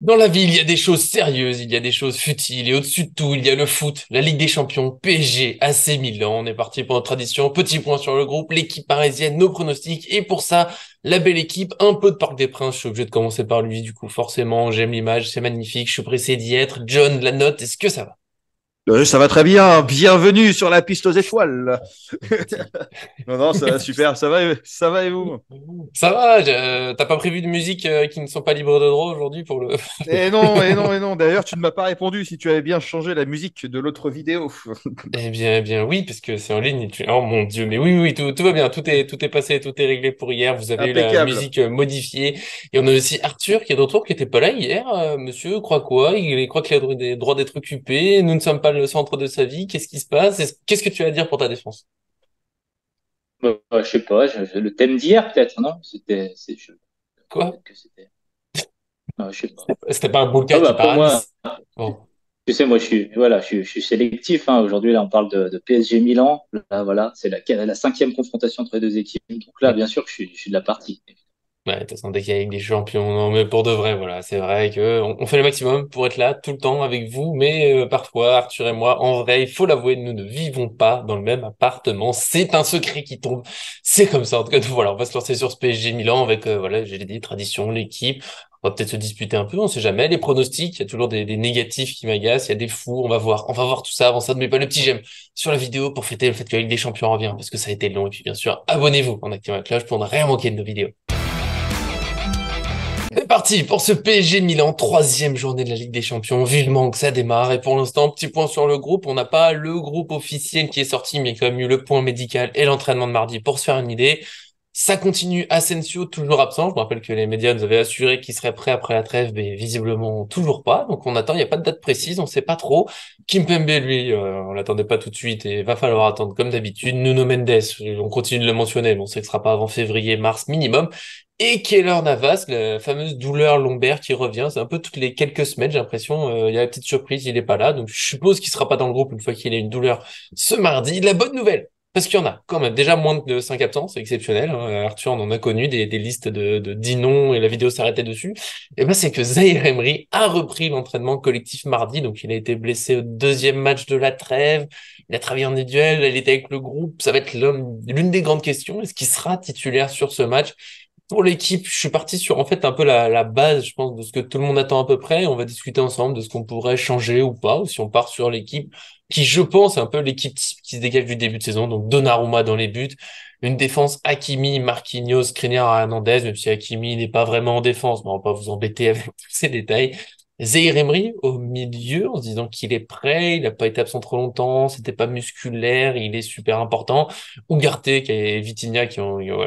Dans la vie, il y a des choses sérieuses, il y a des choses futiles, et au-dessus de tout, il y a le foot, la Ligue des Champions, PSG, AC Milan. On est parti pour notre tradition. Petit point sur le groupe, l'équipe parisienne, nos pronostics, et pour ça, la belle équipe, un peu de Parc des Princes. Je suis obligé de commencer par lui, du coup, forcément, j'aime l'image, c'est magnifique, je suis pressé d'y être. John, la note, est-ce que ça va? Ça va très bien. Bienvenue sur la piste aux étoiles. Merci. Non, non, ça va super. Ça va et vous? Ça va, t'as pas prévu de musique qui ne sont pas libres de droit aujourd'hui pour le... Et non, et non, et non. D'ailleurs, tu ne m'as pas répondu si tu avais bien changé la musique de l'autre vidéo. Eh bien, oui, parce que c'est en ligne. Oh mon Dieu, mais oui, oui, tout va bien. Tout est passé, tout est réglé pour hier. Vous avez eu la Impeccable. musique modifiée. Et on a aussi Arthur qui est de retour, qui était pas là hier. Monsieur croit quoi? Il croit qu'il a des droits d'être occupé. Nous ne sommes pas le centre de sa vie. Qu'est-ce qui se passe? Qu'est-ce que tu as à dire pour ta défense? Je sais pas, le thème d'hier peut-être, non? Quoi? Peut-être que c'était. Non, je sais pas. C'était pas un Ah Boulka bah qui part après à moi, Nice. Bon. tu sais, moi je suis sélectif. Hein. Aujourd'hui là, on parle de PSG Milan. Là, voilà, c'est la cinquième confrontation entre les deux équipes. Donc là, bien sûr que je suis de la partie. Ouais, de toute façon, dès qu'il y a avec des champions, non, mais pour de vrai, voilà, c'est vrai que on fait le maximum pour être là tout le temps avec vous, mais parfois, Arthur et moi, en vrai, il faut l'avouer, nous ne vivons pas dans le même appartement. C'est un secret qui tombe. C'est comme ça. En tout cas, voilà, on va se lancer sur ce PSG Milan avec, voilà, j'ai dit, tradition, l'équipe. On va peut-être se disputer un peu, on sait jamais. Les pronostics, il y a toujours des négatifs qui m'agacent, il y a des fous, on va voir tout ça avant ça. N'oubliez pas le petit j'aime sur la vidéo pour fêter le fait que la Ligue des Champions revient, parce que ça a été long. Et puis, bien sûr, abonnez-vous en activant la cloche pour ne rien manquer de nos vidéos. C'est parti pour ce PSG Milan, troisième journée de la Ligue des Champions. Vivement que ça démarre. Et pour l'instant, petit point sur le groupe. On n'a pas le groupe officiel qui est sorti, mais il y a quand même eu le point médical et l'entraînement de mardi pour se faire une idée. Ça continue. Asensio, toujours absent. Je me rappelle que les médias nous avaient assuré qu'il serait prêt après la trêve, mais visiblement toujours pas. Donc on attend. Il n'y a pas de date précise. On sait pas trop. Kimpembe, lui, on l'attendait pas tout de suite et va falloir attendre comme d'habitude. Nuno Mendes, on continue de le mentionner, mais on sait que ce sera pas avant février, mars minimum. Et Keylor Navas, la fameuse douleur lombaire qui revient, c'est un peu toutes les quelques semaines, j'ai l'impression, il y a la petite surprise, il est pas là, donc je suppose qu'il sera pas dans le groupe une fois qu'il a une douleur ce mardi. La bonne nouvelle, parce qu'il y en a quand même déjà moins de 5 absents, c'est exceptionnel, hein. Arthur, on en a connu des listes de 10 noms et la vidéo s'arrêtait dessus. Et ben c'est que Zahir Emery a repris l'entraînement collectif mardi, donc il a été blessé au deuxième match de la trêve, il a travaillé en individuel, il était avec le groupe, ça va être l'une des grandes questions, est-ce qu'il sera titulaire sur ce match? Pour l'équipe, je suis parti sur en fait un peu la base, je pense, de ce que tout le monde attend à peu près. On va discuter ensemble de ce qu'on pourrait changer ou pas, ou si on part sur l'équipe qui, je pense, est un peu l'équipe type qui se dégage du début de saison. Donc Donnarumma dans les buts, une défense Hakimi, Marquinhos, Skriniar, Hernandez, même si Hakimi n'est pas vraiment en défense, mais on va pas vous embêter avec tous ces détails. Zaïre Emery au milieu en se disant qu'il est prêt, il n'a pas été absent trop longtemps, c'était pas musculaire, il est super important. Ugarte qui est Vitinha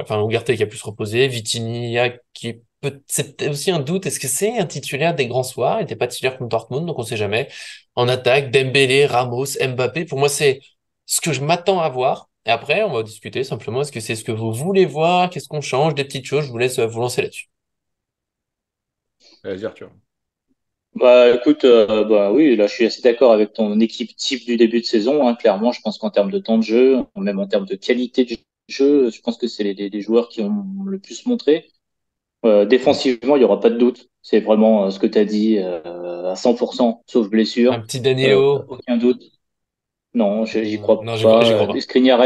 enfin Ugarte qui a pu se reposer, Vitinha qui est c'est aussi un doute, est-ce que c'est un titulaire des grands soirs? Il n'était pas titulaire contre Dortmund, donc on sait jamais. En attaque, Dembélé, Ramos, Mbappé, pour moi c'est ce que je m'attends à voir. Et après, on va discuter simplement, est-ce que c'est ce que vous voulez voir? Qu'est-ce qu'on change? Des petites choses, je vous laisse vous lancer là-dessus. Vas-y, Arthur. Bah écoute, bah oui, là je suis assez d'accord avec ton équipe type du début de saison. Hein. Clairement, je pense qu'en termes de temps de jeu, même en termes de qualité de jeu, je pense que c'est les joueurs qui ont le plus montré. Défensivement, il n'y aura pas de doute. C'est vraiment ce que tu as dit à 100%, sauf Un blessure. petit Danilo. Aucun doute. Non, j'y crois Non, j'y pas. crois pas. Skriniar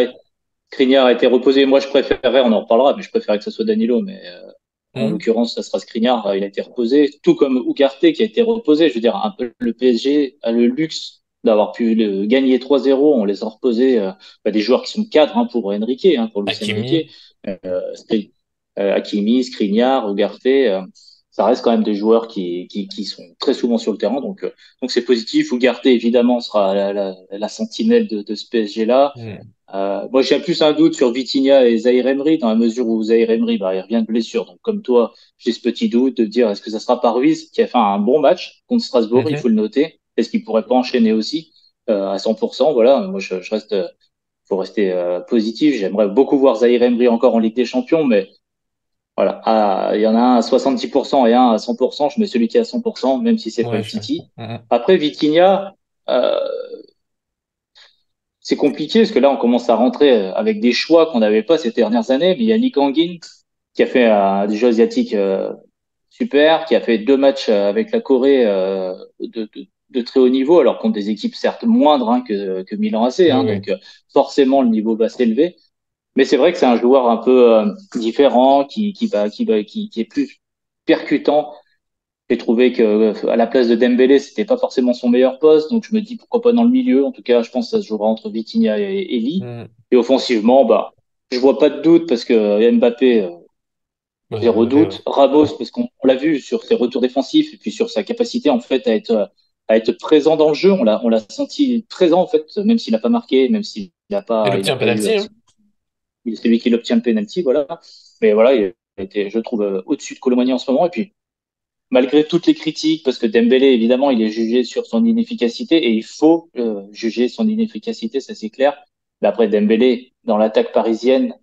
a été reposé. Moi, je préférerais, on en reparlera, mais je préférerais que ce soit Danilo. Mais en Hmm. l'occurrence, ça sera Skriniar. Il a été reposé. Tout comme Ugarte qui a été reposé. Je veux dire, un peu le PSG a le luxe d'avoir pu gagner 3-0. On les a reposés. Des joueurs qui sont cadres pour Enrique, pour Luis Hakimi. Enrique. C'était Hakimi, Skriniar, Ugarte. Ça reste quand même des joueurs qui sont très souvent sur le terrain. Donc c'est positif. Ugarte, évidemment, sera la sentinelle de ce PSG-là. Hmm. Moi, j'ai plus un doute sur Vitinha et Zahir Emery, dans la mesure où Zahir Emery, il revient de blessure. Donc, comme toi, j'ai ce petit doute de dire est-ce que ça sera pas Ruiz qui a fait un bon match contre Strasbourg, il Mhm. faut le noter. Est-ce qu'il pourrait pas enchaîner aussi à 100%? Voilà, moi, je reste, faut rester positif. J'aimerais beaucoup voir Zahir Emery encore en Ligue des Champions, mais voilà, il y en a un à 70% et un à 100%. Je mets celui qui est à 100%, même si c'est pas Ouais, le Titi. Mhm. Après, Vitinha, euh, c'est compliqué parce que là, on commence à rentrer avec des choix qu'on n'avait pas ces dernières années. Mais il y a Nick Anguin qui a fait des jeux asiatiques super, qui a fait 2 matchs avec la Corée de très haut niveau, alors contre des équipes certes moindres que Milan AC, Oui, donc oui. forcément le niveau va s'élever. Mais c'est vrai que c'est un joueur un peu différent, qui est plus percutant. J'ai trouvé que à la place de Dembélé, c'était pas forcément son meilleur poste, donc je me dis pourquoi pas dans le milieu. En tout cas, je pense que ça se jouera entre Vitinha et Lee. Mm. Et offensivement, bah, je vois pas de doute parce que Mbappé, Ouais, zéro Mbappé, ouais. doute. Ramos, parce qu'on l'a vu sur ses retours défensifs et puis sur sa capacité en fait à être présent dans le jeu. On l'a senti présent en fait, même s'il n'a pas marqué, même s'il Il n'a obtient un pas eu, penalty, hein. c'est lui qui l'obtient le penalty, voilà. Mais voilà, il a été, je trouve, au-dessus de Colomani en ce moment. Et puis malgré toutes les critiques, parce que Dembélé, évidemment, il est jugé sur son inefficacité et il faut juger son inefficacité, ça c'est clair. Mais après Dembélé, dans l'attaque parisienne,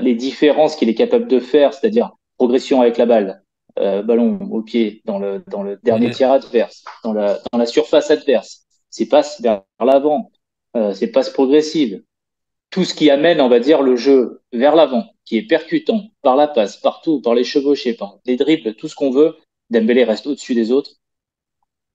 les différences qu'il est capable de faire, c'est-à-dire progression avec la balle, ballon au pied, dans le dernier Mm, tiers adverse, dans la surface adverse, ses passes vers l'avant, ses passes progressives, tout ce qui amène, on va dire, le jeu vers l'avant, qui est percutant, par la passe, partout, par les chevauchés, par les dribbles, tout ce qu'on veut, Dembélé reste au-dessus des autres.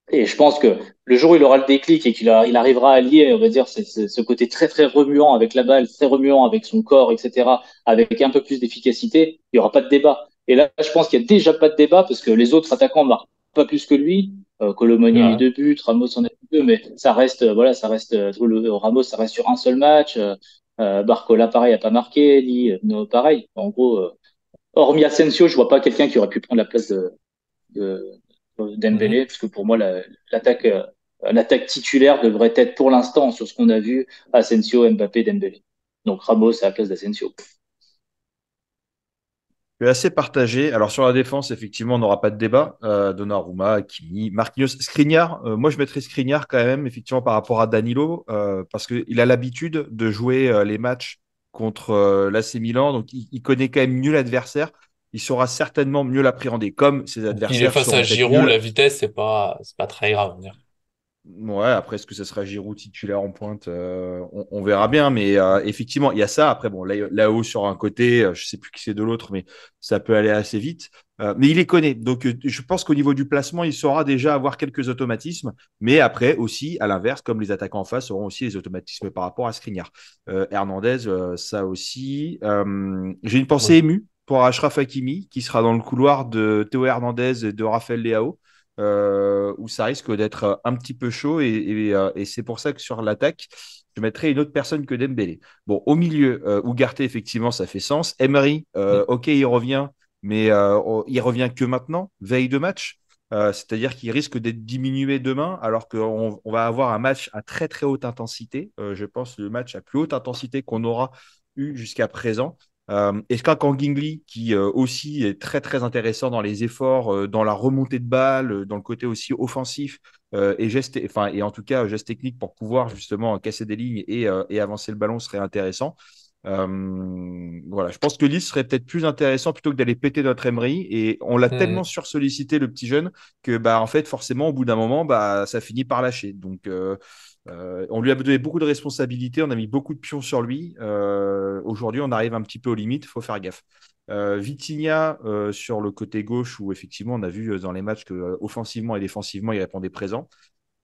Et je pense que le jour où il aura le déclic et il arrivera à lier, on va dire, ce côté très, très remuant avec la balle, très remuant avec son corps, etc., avec un peu plus d'efficacité, il n'y aura pas de débat. Et là, je pense qu'il n'y a déjà pas de débat parce que les autres attaquants ne marquent pas plus que lui. c'est Colomoni a mis vrai. 2 buts, Ramos en a mis 2, mais ça reste, voilà, ça reste, Ramos, ça reste sur un seul match. Barcola, pareil, a pas marqué. Lee, pareil. En gros, hormis Asensio, je vois pas quelqu'un qui aurait pu prendre la place de Mm. Dembélé, parce que pour moi, l'attaque, l'attaque titulaire devrait être pour l'instant, sur ce qu'on a vu, Asensio, Mbappé, Dembélé. Donc Ramos à la place d'Asensio. Je suis assez partagé. Alors sur la défense, effectivement, on n'aura pas de débat. Donnarumma, Hakimi, Marquinhos, Skriniar. Moi, je mettrais Skriniar quand même, effectivement, par rapport à Danilo, parce qu'il a l'habitude de jouer les matchs contre l'AC Milan, donc il connaît quand même mieux l'adversaire. Il saura certainement mieux l'appréhender, comme ses Puis il est adversaires face à sauront peut-être mieux. Giroud, la vitesse, c'est pas très grave, on va dire. Ouais, après, est-ce que ça sera Giroud titulaire en pointe? On verra bien. Mais effectivement, il y a ça. Après, bon, là-haut sur un côté, je sais plus qui c'est de l'autre, mais ça peut aller assez vite. Mais il les connaît. Donc, je pense qu'au niveau du placement, il saura déjà avoir quelques automatismes. Mais après, aussi, à l'inverse, comme les attaquants en face auront aussi les automatismes par rapport à Skriniar. Hernandez, ça aussi. J'ai une pensée Oui. émue pour Achraf Hakimi, qui sera dans le couloir de Théo Hernandez et de Raphaël Leao, où ça risque d'être un petit peu chaud et c'est pour ça que sur l'attaque, je mettrais une autre personne que Dembélé. Bon, au milieu, Ugarte, effectivement, ça fait sens. Emery, Mm. ok, il revient, mais il revient que maintenant, veille de match. C'est-à-dire qu'il risque d'être diminué demain, alors qu'on va avoir un match à très très haute intensité. Je pense le match à plus haute intensité qu'on aura eu jusqu'à présent. Est-ce qu'un Kangingli, qui aussi est très très intéressant dans les efforts, dans la remontée de balle, dans le côté aussi offensif et en tout cas geste technique pour pouvoir justement casser des lignes et avancer le ballon serait intéressant. Voilà, je pense que Lille serait peut-être plus intéressant plutôt que d'aller péter notre Emery. Et on l'a tellement Mm. sursollicité, le petit jeune, que bah, en fait, forcément, au bout d'un moment, bah, ça finit par lâcher. Donc, on lui a donné beaucoup de responsabilités, on a mis beaucoup de pions sur lui. Aujourd'hui, on arrive un petit peu aux limites, il faut faire gaffe. Vitinha sur le côté gauche, où effectivement, on a vu dans les matchs que offensivement et défensivement, il répondait présent.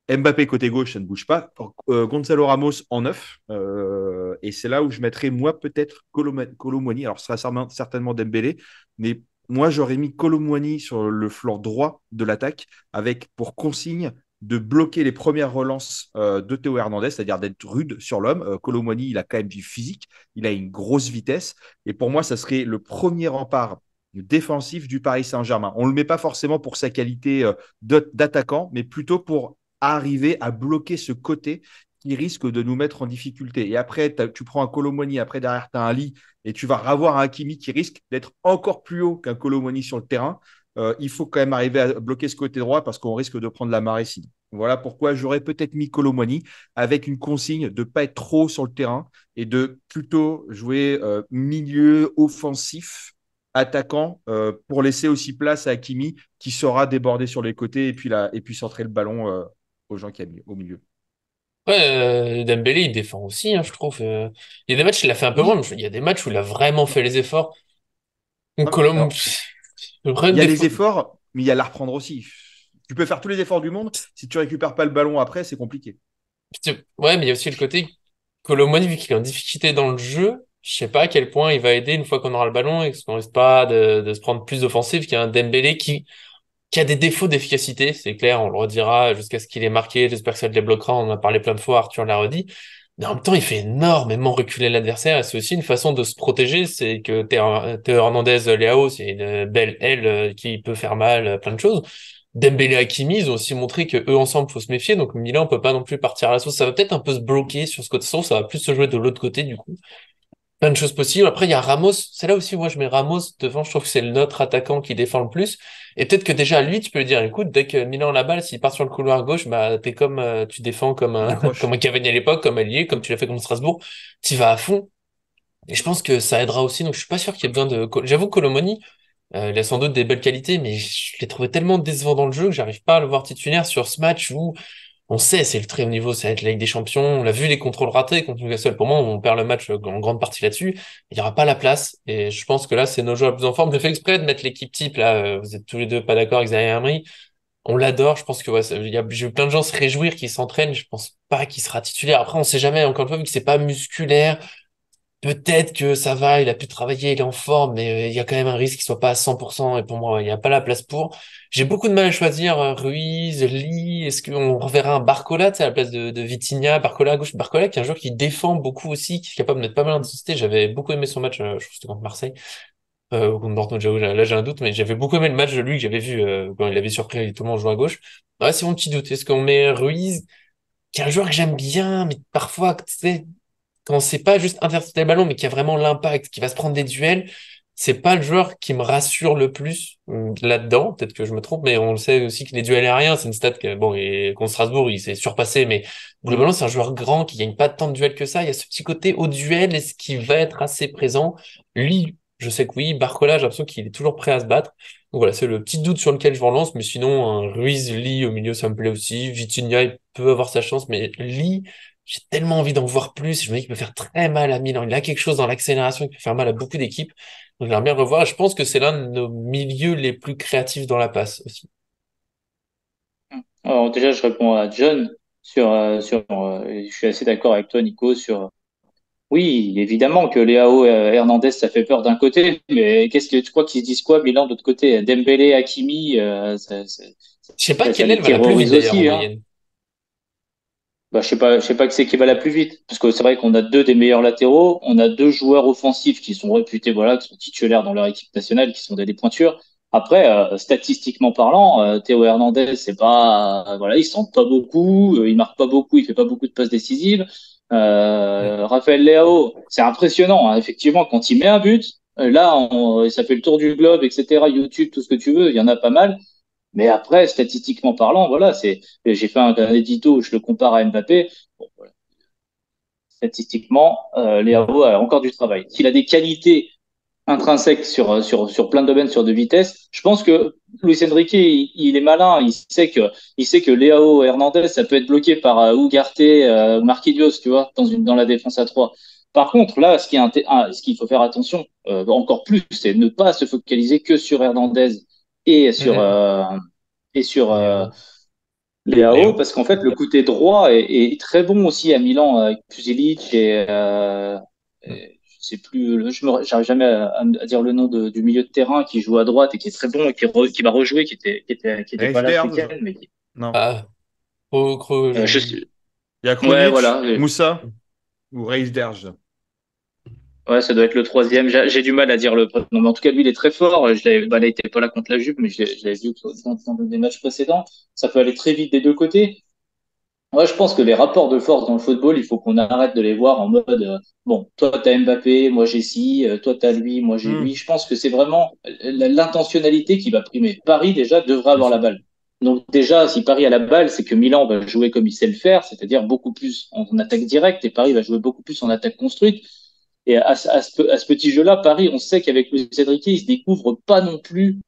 Mbappé côté gauche, ça ne bouge pas. Gonzalo Ramos en neuf. Et c'est là où je mettrais, moi, peut-être Colomwani. Alors, ce sera certainement Dembélé. Mais moi, j'aurais mis Colomwani sur le flanc droit de l'attaque avec pour consigne de bloquer les premières relances de Théo Hernandez, c'est-à-dire d'être rude sur l'homme. Colomwani, il a quand même du physique. Il a une grosse vitesse. Et pour moi, ça serait le premier rempart défensif du Paris Saint-Germain. On ne le met pas forcément pour sa qualité d'attaquant, mais plutôt pour arriver à bloquer ce côté qui risque de nous mettre en difficulté. Et après, tu prends un Colomoni, après derrière, tu as un Lit, et tu vas avoir un Hakimi qui risque d'être encore plus haut qu'un Colomoni sur le terrain. Il faut quand même arriver à bloquer ce côté droit parce qu'on risque de prendre la marée sinon. Voilà pourquoi j'aurais peut-être mis Colomoni avec une consigne de ne pas être trop sur le terrain et de plutôt jouer milieu offensif attaquant pour laisser aussi place à Hakimi qui saura déborder sur les côtés et puis centrer le ballon aux gens qui a mis au milieu. Ouais, Dembélé, il défend aussi, hein, je trouve. Il y a des matchs, il a fait un peu moins, Oui, mais il y a des matchs où il a vraiment fait les efforts. non, mais Colom, alors, Le Il problème y a des les fois. efforts, mais il y a la reprendre aussi. Tu peux faire tous les efforts du monde. Si tu récupères pas le ballon après, c'est compliqué. Ouais, mais il y a aussi le côté Colomoni, vu qu'il est en difficulté dans le jeu, je sais pas à quel point il va aider une fois qu'on aura le ballon et qu'on risque pas de se prendre plus offensif qu'il y a un Dembélé qui a des défauts d'efficacité, c'est clair, on le redira jusqu'à ce qu'il ait marqué, j'espère que ça le débloquera, on en a parlé plein de fois, Arthur l'a redit. Mais en même temps, il fait énormément reculer l'adversaire et c'est aussi une façon de se protéger, c'est que Théo Hernandez, Leao, c'est une belle aile qui peut faire mal, plein de choses. Dembélé Hakimi, ils ont aussi montré que eux ensemble, faut se méfier, donc Milan peut pas non plus partir à la sauce. Ça va peut-être un peu se bloquer sur ce côté, ça va plus se jouer de l'autre côté du coup. Plein de choses possibles. Après, il y a Ramos. C'est là aussi, moi, je mets Ramos devant. Je trouve que c'est notre attaquant qui défend le plus. Et peut-être que déjà, lui, tu peux lui dire, écoute, dès que Milan a la balle, s'il part sur le couloir gauche, bah, t'es comme, tu défends comme Il un, comme accroche. un Cavani à l'époque, comme allié, comme tu l'as fait contre Strasbourg. Tu vas à fond. Et je pense que ça aidera aussi. Donc, je suis pas sûr qu'il y ait besoin de, j'avoue que Colomoni, il a sans doute des belles qualités, mais je l'ai trouvé tellement décevant dans le jeu que j'arrive pas à le voir titulaire sur ce match où on sait, c'est le très haut niveau, ça va être la Ligue des Champions. On l'a vu les contrôles ratés contre Newcastle. Pour moi, on perd le match en grande partie là-dessus. Il n'y aura pas la place. Et je pense que là, c'est nos joueurs les plus en forme. Je fais exprès de mettre l'équipe type. Là, vous êtes tous les deux pas d'accord avec Zaire Emery. On l'adore. Je pense que ouais, j'ai vu plein de gens se réjouir qu'il s'entraîne. Je pense pas qu'il sera titulaire. Après, on sait jamais. Encore une fois, vu que c'est pas musculaire. Peut-être que ça va, il a pu travailler, il est en forme, mais il y a quand même un risque qu'il soit pas à 100%, et pour moi, il n'y a pas la place pour. J'ai beaucoup de mal à choisir Ruiz, Lee, est-ce qu'on reverra un Barcola, tu sais, à la place de Vitinha, Barcola à gauche, Barcola qui est un joueur qui défend beaucoup aussi, qui est capable de mettre pas mal d'intensité. J'avais beaucoup aimé son match, je crois que c'était contre Marseille, ou contre Dortmund, j'avoue, là j'ai un doute, mais j'avais beaucoup aimé le match de lui que j'avais vu quand il avait surpris tout le monde jouant à gauche. Ouais, c'est mon petit doute. Est-ce qu'on met Ruiz, qui est un joueur que j'aime bien, mais parfois, tu sais, quand c'est pas juste intercepter le ballon, mais qui a vraiment l'impact, qui va se prendre des duels, c'est pas le joueur qui me rassure le plus là-dedans. Peut-être que je me trompe, mais on le sait aussi que les duels aériens, c'est une stat que, bon, et contre Strasbourg, il s'est surpassé, mais Mm. globalement, c'est un joueur grand qui gagne pas tant de duels que ça. Il y a ce petit côté au duel, est-ce qu'il va être assez présent? Lui, je sais que oui. Barcola, j'ai l'impression qu'il est toujours prêt à se battre. Donc voilà, c'est le petit doute sur lequel je vous relance, mais sinon, un Ruiz, Lee au milieu, ça me plaît aussi. Vitinha, il peut avoir sa chance, mais Lee, j'ai tellement envie d'en voir plus. Je me dis qu'il peut faire très mal à Milan. Il a quelque chose dans l'accélération qui peut faire mal à beaucoup d'équipes. Donc, j'aimerais bien le revoir. Je pense que c'est l'un de nos milieux les plus créatifs dans la passe aussi. Alors déjà, je réponds à John je suis assez d'accord avec toi, Nico, sur oui, évidemment que Léao Hernandez, ça fait peur d'un côté, mais qu'est-ce que tu crois qu'ils se disent quoi, Milan, de l'autre côté? Dembélé, Hakimi, Je sais pas ça quelle les aile va la plus vite terrorise d'ailleurs en aussi, hein. moyenne. Bah, je sais pas que c'est qui va la plus vite, parce que c'est vrai qu'on a deux des meilleurs latéraux, on a deux joueurs offensifs qui sont réputés, voilà, qui sont titulaires dans leur équipe nationale, qui sont des pointures. Après, statistiquement parlant, Théo Hernandez, c'est pas, voilà, il centre pas beaucoup, il marque pas beaucoup, il fait pas beaucoup de passes décisives. Mm. Raphaël Leao, c'est impressionnant, hein, effectivement, quand il met un but, ça fait le tour du globe, etc., YouTube, tout ce que tu veux, il y en a pas mal. Mais après, statistiquement parlant, voilà, j'ai fait un édito où je le compare à Mbappé. Bon, voilà. Statistiquement, Léao a encore du travail. S'il a des qualités intrinsèques sur plein de domaines, sur de vitesse, je pense que Luis Enrique, il est malin. Il sait que Léao Hernandez, ça peut être bloqué par Ugarte, Marquinhos, tu vois, dans la défense à 3. Par contre, là, ce qu'il faut faire attention, encore plus, c'est ne pas se focaliser que sur Hernandez et sur, Mhm. euh, et sur Léo. Léao, Léo. parce qu'en fait, le côté droit est très bon aussi à Milan avec Puzilic Mm. et je sais plus, j'arrive jamais à dire le nom du milieu de terrain qui joue à droite et qui est très bon et qui va rejouer, qui était pas là ce Reijsders? week-end, mais qui, Non. Ah, je sais, Il y a ouais, Krunic, voilà. Moussa ou Reijsders. Ouais, ça doit être le troisième. J'ai du mal à dire le prénom, mais en tout cas, lui, il est très fort. Bah, là, il était pas là contre la Juve, mais je l'avais vu dans des matchs précédents. Ça peut aller très vite des deux côtés. Moi, je pense que les rapports de force dans le football, il faut qu'on arrête de les voir en mode bon, toi t'as Mbappé, moi j'ai ci, toi t'as lui, moi j'ai Hmm, lui. Je pense que c'est vraiment l'intentionnalité qui va primer. Paris déjà devrait bien avoir la sûr. balle. Donc déjà, si Paris a la balle, c'est que Milan va jouer comme il sait le faire, c'est-à-dire beaucoup plus en attaque directe, et Paris va jouer beaucoup plus en attaque construite. Et à ce petit jeu-là, Paris, on sait qu'avec Luis Enrique, il se découvre pas non plus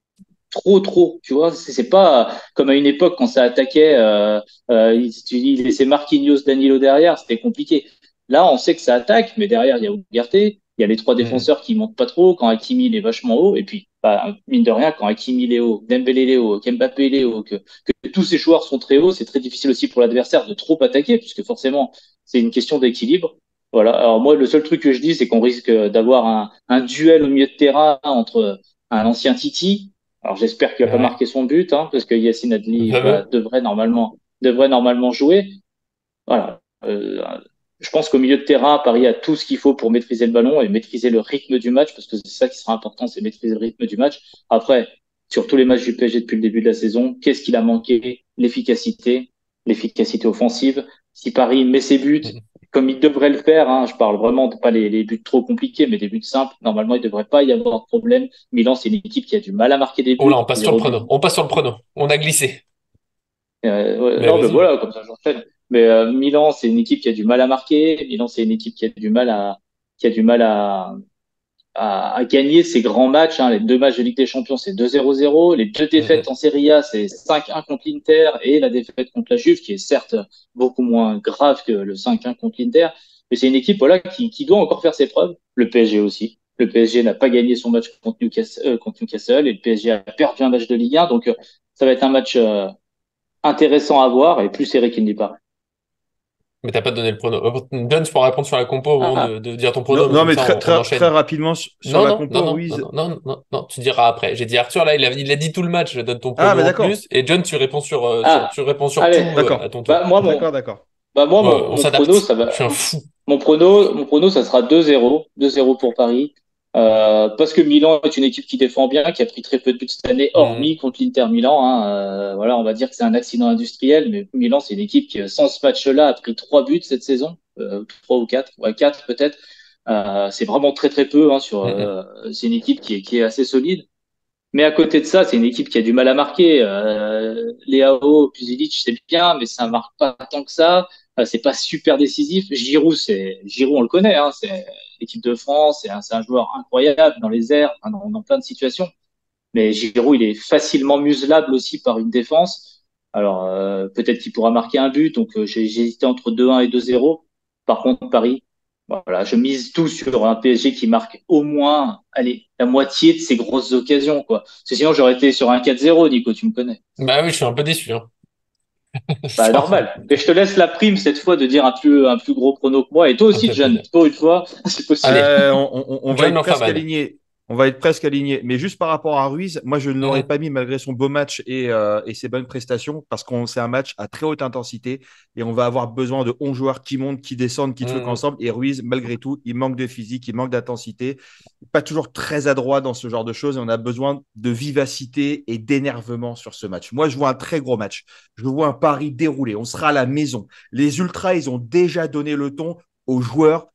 trop, tu vois. C'est pas comme à une époque quand ça attaquait, il laissait Marquinhos, Danilo derrière, c'était compliqué. Là, on sait que ça attaque, mais derrière, il y a Ugarte. Il y a les trois Mm. défenseurs qui montent pas trop, quand Hakimi il est vachement haut, et puis, bah, mine de rien, quand Hakimi il est haut, Dembélé il est haut, qu'Mbappé il est haut, que tous ces joueurs sont très hauts, c'est très difficile aussi pour l'adversaire de trop attaquer, puisque forcément, c'est une question d'équilibre. Voilà. Alors moi, le seul truc que je dis, c'est qu'on risque d'avoir un duel au milieu de terrain entre un ancien Titi. Alors j'espère qu'il va pas Ouais. marquer son but, hein, parce que Yacine Le Adli fameux. devrait normalement jouer. Voilà. Je pense qu'au milieu de terrain, Paris a tout ce qu'il faut pour maîtriser le ballon et maîtriser le rythme du match, parce que c'est ça qui sera important, c'est maîtriser le rythme du match. Après, sur tous les matchs du PSG depuis le début de la saison, qu'est-ce qu'il a manqué? L'efficacité offensive. Si Paris met ses buts Mm. comme il devrait le faire, hein, je parle vraiment de pas les buts trop compliqués, mais des buts simples, normalement, il ne devrait pas y avoir de problème. Milan, c'est une équipe qui a du mal à marquer des Oh buts, là, on passe sur le 0 but. prono. On passe sur le prono. On a glissé. Ouais, Mais non, mais vas-y. voilà, comme ça j'enchaîne. Mais Milan, c'est une équipe qui a du mal à marquer. Milan, c'est une équipe qui a du mal à gagner ces grands matchs. Hein. Les deux matchs de Ligue des Champions, c'est 2-0-0. Les deux Mm, défaites mm. en Serie A, c'est 5-1 contre l'Inter et la défaite contre la Juve, qui est certes beaucoup moins grave que le 5-1 contre l'Inter. Mais c'est une équipe, voilà, qui doit encore faire ses preuves. Le PSG aussi. Le PSG n'a pas gagné son match contre Newcastle et le PSG a perdu un match de Ligue 1. Donc, ça va être un match intéressant à voir et plus serré qu'il n'y paraît. Mais t'as pas donné le prono. John, tu pourras répondre sur la compo au moment Ah, de dire ton Non, prono, mais non, comme mais ça, très, on très, très enchaîne. rapidement sur Non, la non, non, compo, non, non, Ruiz. non, non, non, non, tu diras après. J'ai dit Arthur, là, il a dit tout le match. Je donne ton Ah, prono mais en d'accord. plus. Et John, ah, tu réponds sur allez. tout à D'accord. ton tour. Bah, moi, mon, D'accord, d'accord. bah, moi, Ouais, on mon prono, s'adapte. ça Je suis va. un fou. Mon prono, ça sera 2-0. 2-0 pour Paris. Parce que Milan est une équipe qui défend bien, qui a pris très peu de buts cette année, Hmm. hormis contre l'Inter Milan. Hein. Voilà, on va dire que c'est un accident industriel, mais Milan, c'est une équipe qui, sans ce match-là, a pris 3 buts cette saison, 3 ou 4, ouais, 4 peut-être. C'est vraiment très très peu. Hein, Hmm, hmm. c'est une équipe qui est assez solide. Mais à côté de ça, c'est une équipe qui a du mal à marquer. Leao, Puzilic, c'est bien, mais ça marque pas tant que ça. C'est pas super décisif. Giroud, on le connaît. Hein, c'est l'équipe de France. C'est un joueur incroyable dans les airs, enfin, dans plein de situations. Mais Giroud, il est facilement muselable aussi par une défense. Alors peut-être qu'il pourra marquer un but. Donc j'ai hésité entre 2-1 et 2-0. Par contre, Paris, voilà, je mise tout sur un PSG qui marque au moins, allez, la moitié de ses grosses occasions, quoi. Parce que sinon, j'aurais été sur un 4-0, Nico, tu me connais. Bah oui, je suis un peu déçu, hein. Bah, Sans- normal. Mais je te laisse la prime cette fois de dire un plus gros prono que moi. Et toi Ça me aussi, fait John, plaisir. pour une fois, c'est possible. Allez, On va John être presque Lanferman. aligné. On va être presque aligné. Mais juste par rapport à Ruiz, moi, je ne l'aurais Hmm. pas mis malgré son beau match et ses bonnes prestations parce qu'on c'est un match à très haute intensité et on va avoir besoin de 11 joueurs qui montent, qui descendent, qui truquent Hmm. ensemble. Et Ruiz, malgré tout, il manque de physique, il manque d'intensité. Pas toujours très adroit dans ce genre de choses et on a besoin de vivacité et d'énervement sur ce match. Moi, je vois un très gros match. Je vois un pari déroulé. On sera à la maison. Les Ultras, ils ont déjà donné le ton aux joueurs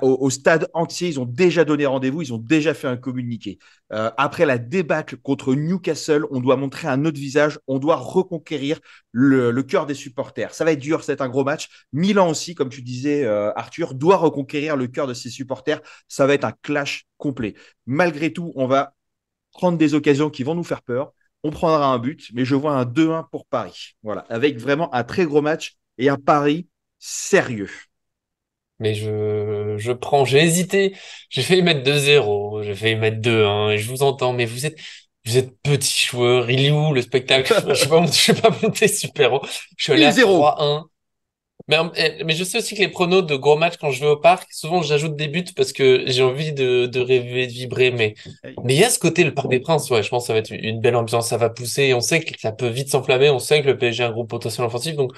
au stade entier, ils ont déjà donné rendez-vous, ils ont déjà fait un communiqué. Après la débâcle contre Newcastle, on doit montrer un autre visage, on doit reconquérir le cœur des supporters. Ça va être dur, c'est un gros match. Milan aussi, comme tu disais, Arthur, doit reconquérir le cœur de ses supporters. Ça va être un clash complet. Malgré tout, on va prendre des occasions qui vont nous faire peur. On prendra un but, mais je vois un 2-1 pour Paris. Voilà, avec vraiment un très gros match et un Paris sérieux. Mais j'ai hésité. J'ai failli mettre 2-0, j'ai failli mettre 2-1, et je vous entends, mais vous êtes petits joueurs. Il est où le spectacle? Je suis pas monté super haut. Je suis allé Il à 0. 3-1. Mais je sais aussi que les pronos de gros matchs, quand je vais au parc, souvent j'ajoute des buts parce que j'ai envie de rêver, de vibrer. Mais il y a ce côté, le Parc des Princes, ouais, je pense que ça va être une belle ambiance, ça va pousser. On sait que ça peut vite s'enflammer, on sait que le PSG a un gros potentiel offensif. Donc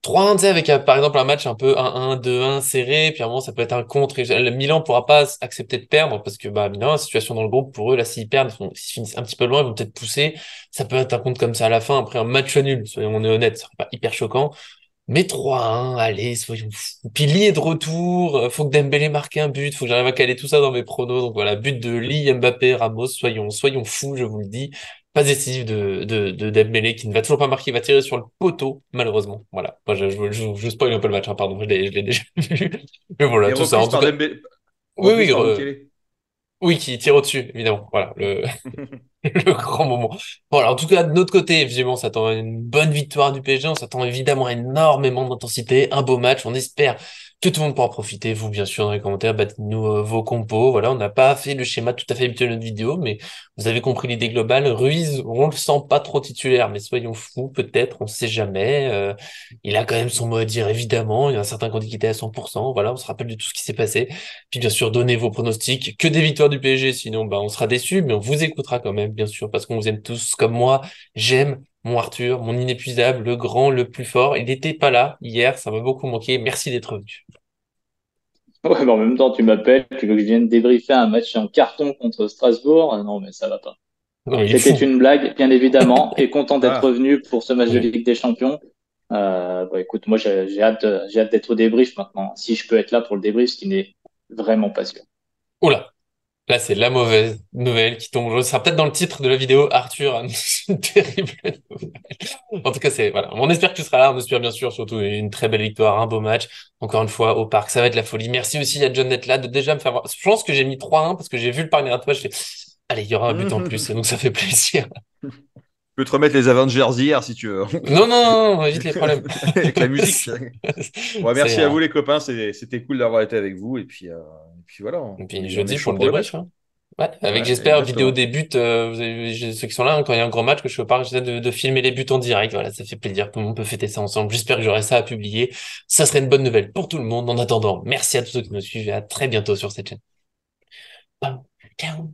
3-1, tu sais, avec par exemple un match un peu 1-1, 2-1 serré, puis à un moment ça peut être un contre. Et le Milan pourra pas accepter de perdre parce que bah Milan, la situation dans le groupe, pour eux, là, s'ils perdent, s'ils finissent un petit peu loin, ils vont peut-être pousser. Ça peut être un contre comme ça à la fin, après un match nul, soyons on est honnête, ça serait pas hyper choquant. Mais 3-1, allez, soyons fous. Puis Lee est de retour, faut que Dembélé marque un but, faut que j'arrive à caler tout ça dans mes pronos. Donc voilà, but de Lee, Mbappé, Ramos, soyons fous, je vous le dis. Pas décisif de Dembélé qui ne va toujours pas marquer, il va tirer sur le poteau, malheureusement. Voilà, moi je spoil un peu le match, hein, pardon, je l'ai déjà vu. Mais voilà, Et tout ça. En reprise tout par cas, Dembélé, oui, reprise par Mukele. oui, qui tire au-dessus, évidemment. Voilà, Le grand moment. Bon, alors, en tout cas, de notre côté, évidemment, on s'attend à une bonne victoire du PSG. On s'attend évidemment à énormément d'intensité, un beau match. On espère que tout le monde pourra profiter. Vous, bien sûr, dans les commentaires, battez-nous vos compos. Voilà, on n'a pas fait le schéma tout à fait habituel de notre vidéo, mais vous avez compris l'idée globale. Ruiz, on le sent pas trop titulaire, mais soyons fous, peut-être, on sait jamais. Il a quand même son mot à dire, évidemment. Il y en a certains qui ont dit qu'il était à 100%. Voilà, on se rappelle de tout ce qui s'est passé. Puis bien sûr, donnez vos pronostics. Que des victoires du PSG, sinon bah, on sera déçus, mais on vous écoutera quand même, bien sûr, parce qu'on vous aime tous comme moi. J'aime mon Arthur, mon inépuisable, le grand, le plus fort. Il n'était pas là hier, ça m'a beaucoup manqué. Merci d'être venu. Ouais, mais en même temps, tu m'appelles, tu veux que je vienne débriefer un match en carton contre Strasbourg? Non, mais ça va pas. Non, il est C'était fou. une blague, bien évidemment, et content d'être Ah, revenu pour ce match de Oui. Ligue des Champions. Bah, écoute, moi, j'ai hâte d'être au débrief maintenant. Si je peux être là pour le débrief, ce qui n'est vraiment pas sûr. Oula, là c'est la mauvaise nouvelle qui tombe. Ce sera peut-être dans le titre de la vidéo. Arthur annonce une terrible nouvelle. En tout cas, c'est voilà. On espère que tu seras là. On espère bien sûr surtout une très belle victoire, un beau match. Encore une fois au parc, ça va être la folie. Merci aussi à John d'être là, de déjà me faire voir. Je pense que j'ai mis 3-1 parce que j'ai vu le parc derrière toi. Je fais, allez, il y aura un but en plus, donc ça fait plaisir. je peux te remettre les Avengers hier si tu veux. Non, non, non, non, évite les problèmes. Avec la musique. Ouais, C'est, merci à vous les copains, c'était cool d'avoir été avec vous. Et puis voilà, et on puis est, on est jeudi chaud pour le pour le débrief, match. hein. Ouais, avec Ouais, j'espère vidéo exactement. des buts, vous avez, ceux qui sont là, hein, quand il y a un grand match que je parle, j'essaie de filmer les buts en direct. Voilà, ça fait plaisir. Tout le monde peut fêter ça ensemble. J'espère que j'aurai ça à publier. Ça serait une bonne nouvelle pour tout le monde. En attendant, merci à tous ceux qui nous suivent et à très bientôt sur cette chaîne. Ciao.